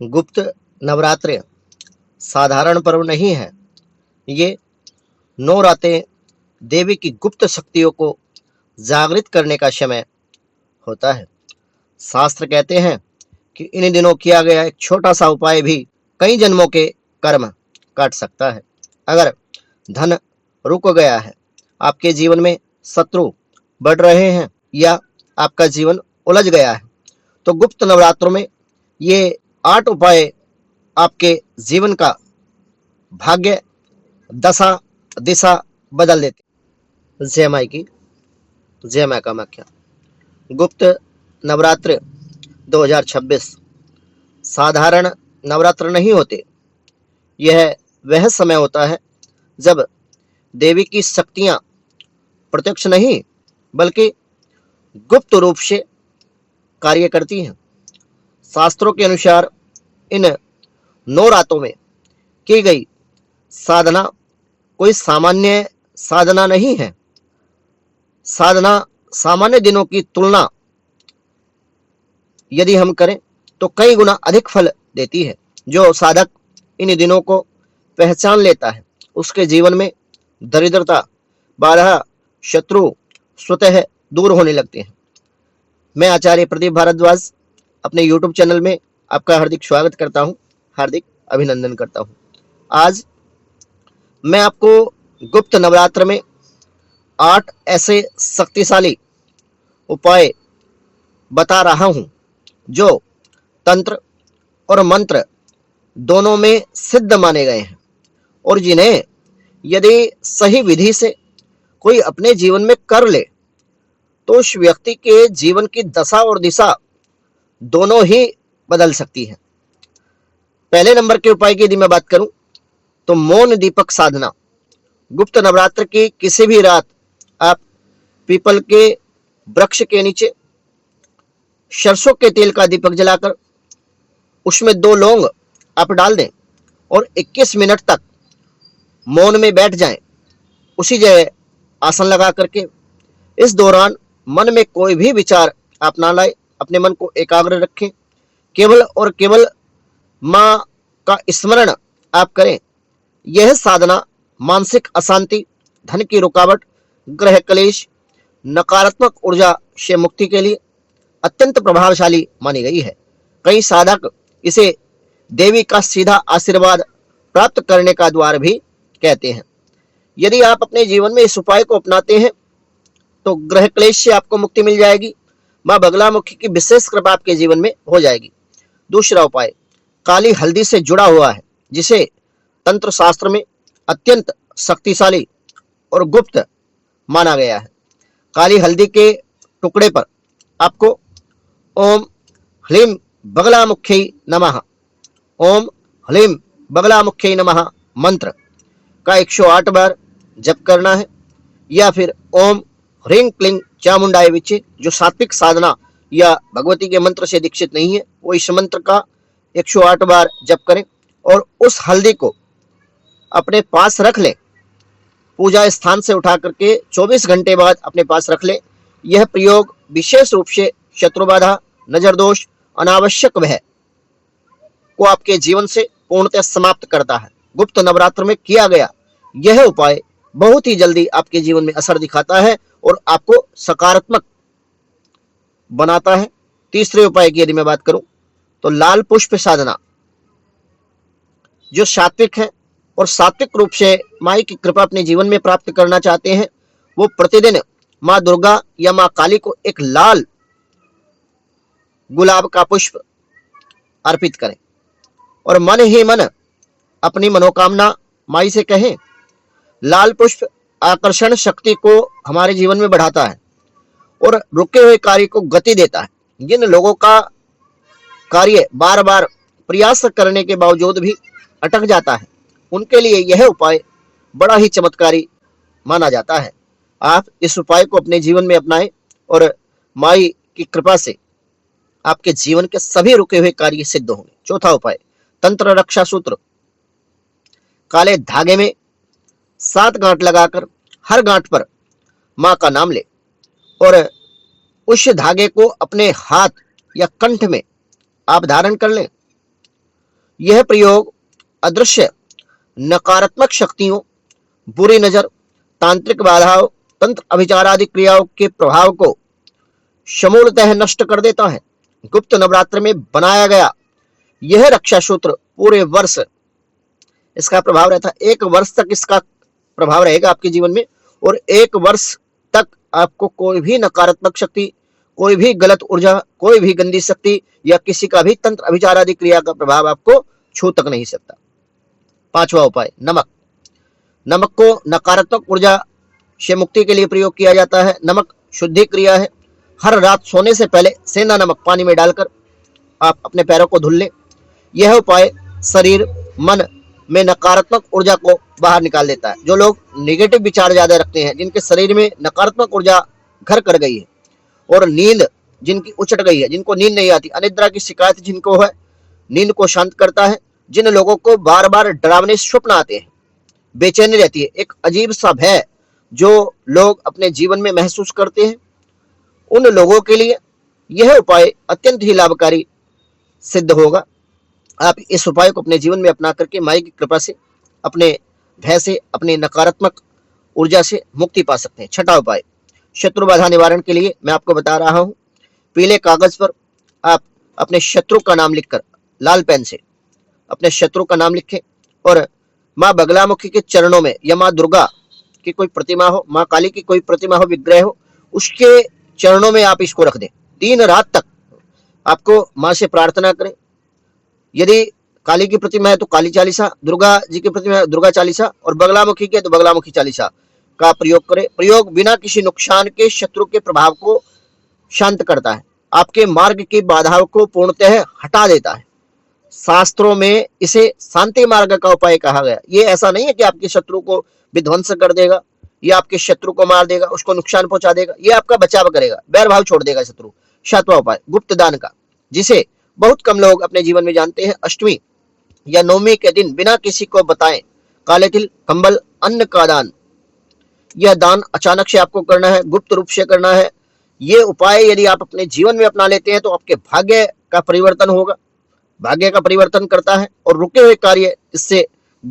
गुप्त नवरात्रि साधारण पर्व नहीं है। ये 9 रातें देवी की गुप्त शक्तियों को जागृत करने का समय होता है। शास्त्र कहते हैं कि इन दिनों किया गया एक छोटा सा उपाय भी कई जन्मों के कर्म काट सकता है। अगर धन रुक गया है, आपके जीवन में शत्रु बढ़ रहे हैं या आपका जीवन उलझ गया है, तो गुप्त नवरात्रों में ये 8 उपाय आपके जीवन का भाग्य, दशा, दिशा बदल देते। जय माई की, जय माँ कामाख्या। गुप्त नवरात्र 2026 साधारण नवरात्र नहीं होते। यह वह समय होता है जब देवी की शक्तियां प्रत्यक्ष नहीं बल्कि गुप्त रूप से कार्य करती हैं। शास्त्रों के अनुसार इन 9 रातों में की गई साधना कोई सामान्य साधना नहीं है। साधना सामान्य दिनों की तुलना यदि हम करें तो कई गुना अधिक फल देती है। जो साधक इन दिनों को पहचान लेता है, उसके जीवन में दरिद्रता, बाधा, शत्रु स्वतः दूर होने लगते हैं। मैं आचार्य प्रदीप भारद्वाज अपने YouTube चैनल में आपका हार्दिक स्वागत करता हूं, हार्दिक अभिनंदन करता हूं। आज मैं आपको गुप्त नवरात्र में 8 ऐसे शक्तिशाली उपाय बता रहा हूं जो तंत्र और मंत्र दोनों में सिद्ध माने गए हैं और जिन्हें यदि सही विधि से कोई अपने जीवन में कर ले तो उस व्यक्ति के जीवन की दशा और दिशा दोनों ही बदल सकती है। पहले नंबर के उपाय की यदि मैं बात करूं तो मौन दीपक साधना। गुप्त नवरात्र की किसी भी रात आप पीपल के वृक्ष के नीचे सरसों के तेल का दीपक जलाकर उसमें 2 लौंग आप डाल दें और 21 मिनट तक मौन में बैठ जाएं। उसी जगह आसन लगा करके इस दौरान मन में कोई भी विचार आप ना लाए, अपने मन को एकाग्र रखें। केवल और केवल माँ का स्मरण आप करें। यह साधना मानसिक अशांति, धन की रुकावट, ग्रह क्लेश, नकारात्मक ऊर्जा से मुक्ति के लिए अत्यंत प्रभावशाली मानी गई है। कई साधक इसे देवी का सीधा आशीर्वाद प्राप्त करने का द्वार भी कहते हैं। यदि आप अपने जीवन में इस उपाय को अपनाते हैं तो ग्रह क्लेश से आपको मुक्ति मिल जाएगी। मां बगलामुखी की विशेष कृपा आपके जीवन में हो जाएगी। दूसरा उपाय काली हल्दी से जुड़ा हुआ है, जिसे तंत्र शास्त्र में अत्यंत शक्तिशाली और गुप्त माना गया है। काली हल्दी के टुकड़े पर आपको ओम ह्लीं बगलामुख्यै नमः, ओम ह्लीं बगलामुख्यै नमः मंत्र का 108 बार जप करना है, या फिर ओम ह्रीं क्लीं चामुंडाय विचे, जो सात्विक साधना या भगवती के मंत्र से दीक्षित नहीं है, वो इस मंत्र का 108 बार जप करें और उस हल्दी को अपने पास रख लें। पूजा स्थान से उठा करके 24 घंटे बाद अपने पास रख लें। यह प्रयोग विशेष रूप से शत्रुबाधा, नजर दोष, अनावश्यक भय को आपके जीवन से पूर्णतः समाप्त करता है। गुप्त नवरात्र में किया गया यह उपाय बहुत ही जल्दी आपके जीवन में असर दिखाता है और आपको सकारात्मक बनाता है। तीसरे उपाय की यदि मैं बात करूं तो लाल पुष्प साधना। जो सात्विक है और सात्विक रूप से माई की कृपा अपने जीवन में प्राप्त करना चाहते हैं, वो प्रतिदिन माँ दुर्गा या माँ काली को एक लाल गुलाब का पुष्प अर्पित करें और मन ही मन अपनी मनोकामना माई से कहें। लाल पुष्प आकर्षण शक्ति को हमारे जीवन में बढ़ाता है और रुके हुए कार्य को गति देता है। जिन लोगों का कार्य बार बार प्रयास करने के बावजूद भी अटक जाता है, उनके लिए यह उपाय बड़ा ही चमत्कारी माना जाता है। आप इस उपाय को अपने जीवन में अपनाएं और माई की कृपा से आपके जीवन के सभी रुके हुए कार्य सिद्ध होंगे। चौथा उपाय तंत्र रक्षा सूत्र। काले धागे में 7 गांठ लगाकर हर गांठ पर मां का नाम ले और उस धागे को अपने हाथ या कंठ में आप धारण कर लें। यह प्रयोग अदृश्य नकारात्मक शक्तियों, बुरी नजर, तांत्रिक बाधाओं, तंत्र अभिचार आदि क्रियाओं के प्रभाव को समूलतः नष्ट कर देता है। गुप्त नवरात्र में बनाया गया यह रक्षा सूत्र पूरे वर्ष इसका प्रभाव रहता है। 1 वर्ष तक इसका प्रभाव रहेगा आपके जीवन में, और 1 वर्ष तक आपको कोई भी नकारात्मक शक्ति, कोई भी गलत ऊर्जा, कोई भी गंदी शक्ति या किसी का भी तंत्र अभिचार आदि क्रिया का प्रभाव आपको छू तक नहीं सकता। 5वां उपाय, नमक। नमक को नकारात्मक ऊर्जा से मुक्ति के लिए प्रयोग किया जाता है। नमक शुद्धि क्रिया है। हर रात सोने से पहले सेंधा नमक पानी में डालकर आप अपने पैरों को धुल लें। यह उपाय शरीर, मन में नकारात्मक ऊर्जा को बाहर निकाल देता है। जो लोग नेगेटिव विचार ज्यादा रखते हैं, जिनके शरीर में नकारात्मक ऊर्जा घर कर गई है, और नींद जिनकी उचट गई है, जिनको नींद नहीं आती, अनिद्रा की शिकायत जिनको है, नींद को शांत करता है। जिन लोगों को बार बार डरावने स्वप्न आते हैं, बेचैनी रहती है, एक अजीब सा भय जो लोग अपने जीवन में महसूस करते हैं, उन लोगों के लिए यह उपाय अत्यंत ही लाभकारी सिद्ध होगा। आप इस उपाय को अपने जीवन में अपना करके माई की कृपा से अपने भय से, अपने नकारात्मक ऊर्जा से मुक्ति पा सकते हैं। 6वां उपाय, शत्रु बाधा निवारण के लिए मैं आपको बता रहा हूं। पीले कागज पर आप अपने शत्रु का नाम लिखकर लाल पेन से अपने शत्रु का नाम लिखें, और माँ बगलामुखी के चरणों में या माँ दुर्गा की कोई प्रतिमा हो, माँ काली की कोई प्रतिमा हो, विग्रह हो, उसके चरणों में आप इसको रख दें। 3 रात तक आपको माँ से प्रार्थना करें। यदि काली की प्रतिमा है तो काली चालीसा, दुर्गा जी की प्रतिमा है दुर्गा चालीसा, और बगलामुखी की है तो बगलामुखी चालीसा का प्रयोग करें। प्रयोग बिना किसी नुकसान के शत्रु के प्रभाव को शांत करता है, आपके मार्ग की बाधाओं को पूर्णतः हटा देता है। शास्त्रों में इसे शांति मार्ग का उपाय कहा गया। ये ऐसा नहीं है कि आपके शत्रु को विध्वंस कर देगा, ये आपके शत्रु को मार देगा, उसको नुकसान पहुंचा देगा, ये आपका बचाव करेगा, बैर भाव छोड़ देगा शत्रु। 7वां उपाय, गुप्त दान का, जिसे बहुत कम लोग अपने जीवन में जानते हैं। अष्टमी या नवमी के दिन बिना किसी को बताएं काले तिल, कंबल, अन्न का दान। यह दान अचानक से आपको करना है, गुप्त रूप से करना है। ये उपाय यदि आप अपने जीवन में अपना लेते हैं तो आपके भाग्य का परिवर्तन होगा, भाग्य का परिवर्तन करता है, और रुके हुए कार्य इससे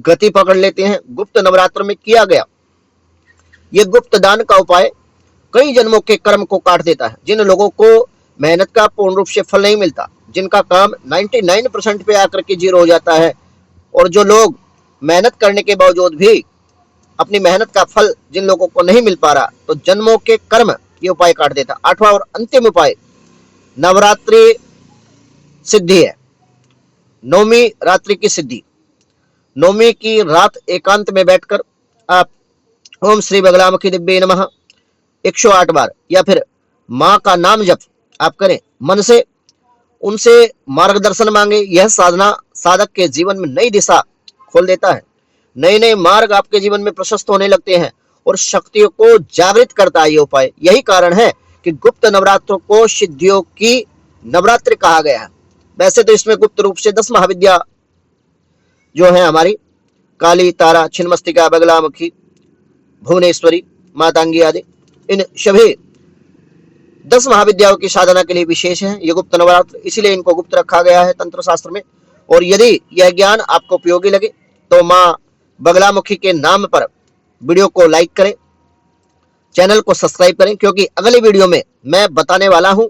गति पकड़ लेते हैं। गुप्त नवरात्र में किया गया ये गुप्त दान का उपाय कई जन्मों के कर्म को काट देता है। जिन लोगों को मेहनत का पूर्ण रूप से फल नहीं मिलता, जिनका काम 99% पे आकर के 0 हो जाता है, और जो लोग मेहनत करने के बावजूद भी अपनी मेहनत का फल जिन लोगों को नहीं मिल पा रहा, तो जन्मों के कर्म ये उपाय काट देता। 8वां और अंतिम उपाय नवरात्रि सिद्धि है, नौमी रात्रि की सिद्धि। नौमी की रात एकांत में बैठकर आप ओम श्री बगलामुखी दिव्ये नमः 108 बार या फिर माँ का नाम जप आप करें, मन से उनसे मार्गदर्शन मांगे। यह साधना साधक के जीवन में नई दिशा खोल देता है, नए नए मार्ग आपके जीवन में प्रशस्त होने लगते हैं, और शक्तियों को जागृत करता है ये उपाय। यही कारण है कि गुप्त नवरात्रों को सिद्धियों की नवरात्रि कहा गया है। वैसे तो इसमें गुप्त रूप से 10 महाविद्या जो है हमारी, काली, तारा, छिन्नमस्तिका, बगलामुखी, भुवनेश्वरी, मातांगी आदि, इन सभी 10 महाविद्याओं की साधना के लिए विशेष है ये गुप्त नवरात्र, इसलिए इनको गुप्त रखा गया है तंत्र शास्त्र में। और यदि यह ज्ञान आपको उपयोगी लगे तो माँ बगलामुखी के नाम पर वीडियो को लाइक करें, चैनल को सब्सक्राइब करें, क्योंकि अगली वीडियो में मैं बताने वाला हूं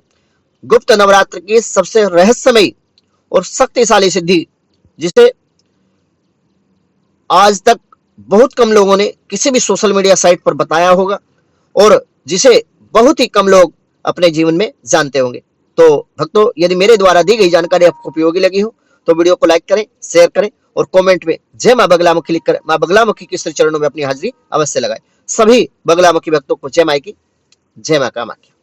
गुप्त नवरात्र की सबसे रहस्यमयी और शक्तिशाली सिद्धि, जिसे आज तक बहुत कम लोगों ने किसी भी सोशल मीडिया साइट पर बताया होगा, और जिसे बहुत ही कम लोग अपने जीवन में जानते होंगे। तो भक्तों, यदि मेरे द्वारा दी गई जानकारी आपको उपयोगी लगी हो तो वीडियो को लाइक करें, शेयर करें, और कमेंट में जय मां बगलामुखी लिखकर मां बगलामुखी के श्री चरणों में अपनी हाजिरी अवश्य लगाएं। सभी बगलामुखी भक्तों को जय माई की, जय मां कामाख्या।